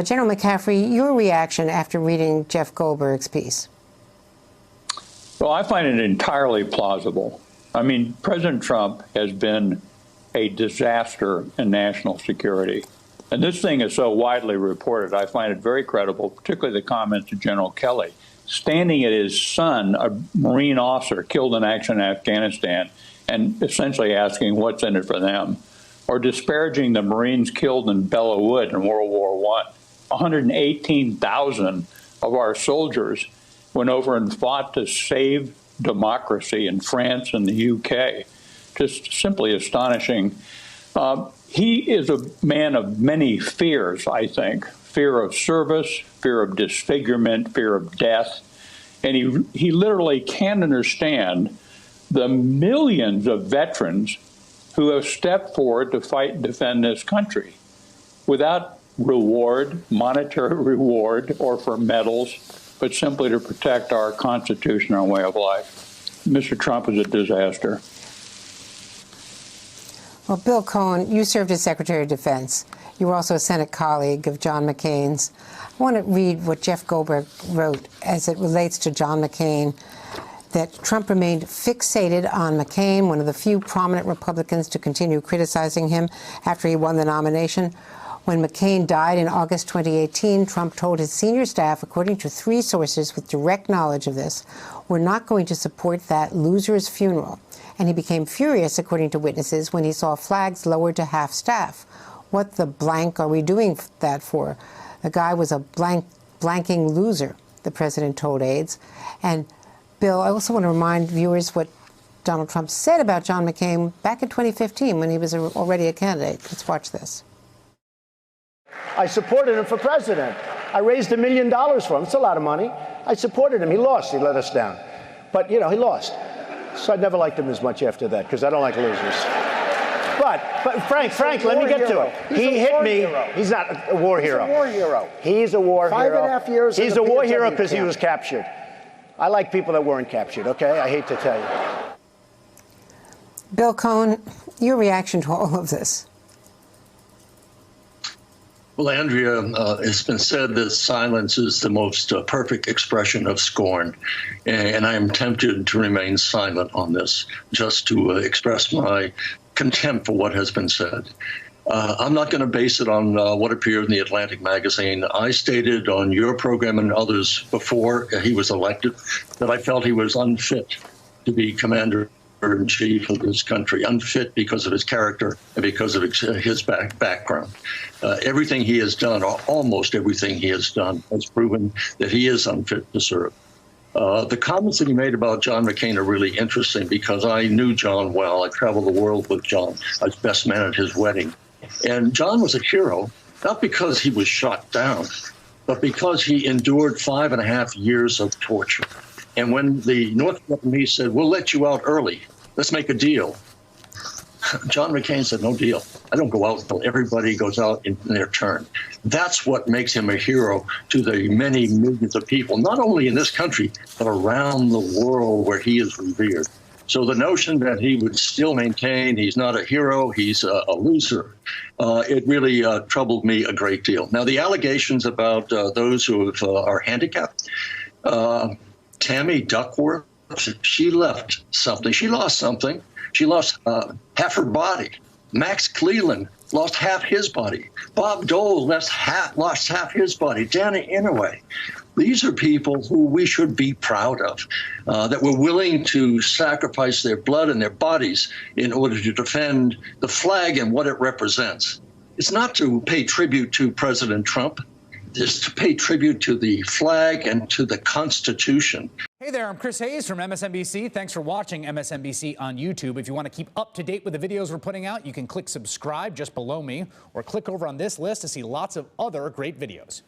General McCaffrey, your reaction after reading Jeff Goldberg's piece? Well, I find it entirely plausible. I mean, President Trump has been a disaster in national security. And this thing is so widely reported, I find it very credible, particularly the comments of General Kelly, standing at his son, a Marine officer killed in action in Afghanistan, and essentially asking what's in it for them, or disparaging the Marines killed in Belleau Wood in World War I. 118,000 of our soldiers went over and fought to save democracy in France and the UK. Just simply astonishing. He is a man of many fears, I think. Fear of service, fear of disfigurement, fear of death. And he literally can't understand the millions of veterans who have stepped forward to fight and defend this country without reward, monetary reward, or for medals, but simply to protect our Constitution, our way of life. Mr. Trump is a disaster. Well, Bill Cohen, you served as Secretary of Defense. You were also a Senate colleague of John McCain's. I want to read what Jeff Goldberg wrote as it relates to John McCain, that Trump remained fixated on McCain, one of the few prominent Republicans to continue criticizing him after he won the nomination. When McCain died in August 2018, Trump told his senior staff, according to 3 sources with direct knowledge of this, "We're not going to support that loser's funeral." And he became furious, according to witnesses, when he saw flags lowered to half staff. What the blank are we doing that for? The guy was a blanking loser, the president told aides. And Bill, I also want to remind viewers what Donald Trump said about John McCain back in 2015 when he was already a candidate. Let's watch this. I supported him for president. I raised $1 million for him. It's a lot of money. I supported him. He lost. He let us down. But, you know, he lost. So I never liked him as much after that because I don't like losers. But Frank, let me get to it. He hit me. He's not a war hero. He's a war hero. He's a war hero. 5.5 years. He's a war hero because he was captured. I like people that weren't captured, okay? I hate to tell you. Bill Cohen, your reaction to all of this? Well, Andrea, it's been said that silence is the most perfect expression of scorn, and I am tempted to remain silent on this, just to express my contempt for what has been said. I'm not going to base it on what appeared in the Atlantic magazine. I stated on your program and others before he was elected that I felt he was unfit to be commander-in-chief of this country, unfit because of his character and because of his background. Everything he has done, or almost everything he has done, has proven that he is unfit to serve. The comments that he made about John McCain are really interesting because I knew John well. I traveled the world with John. I was best man at his wedding. And John was a hero, not because he was shot down, but because he endured 5.5 years of torture. And when the North Vietnamese said, "We'll let you out early, let's make a deal," John McCain said, "No deal. I don't go out until everybody goes out in their turn." That's what makes him a hero to the many millions of people, not only in this country, but around the world where he is revered. So the notion that he would still maintain he's not a hero, he's a loser, it really troubled me a great deal. Now, the allegations about those who are handicapped, Tammy Duckworth, she left something. She lost something. She lost half her body. Max Cleland lost half his body. Bob Dole lost half his body. Danny Inouye. These are people who we should be proud of, that were willing to sacrifice their blood and their bodies in order to defend the flag and what it represents. It's not to pay tribute to President Trump. It's to pay tribute to the flag and to the Constitution. Hey there, I'm Chris Hayes from MSNBC. Thanks for watching MSNBC on YouTube. If you want to keep up to date with the videos we're putting out, you can click subscribe just below me or click over on this list to see lots of other great videos.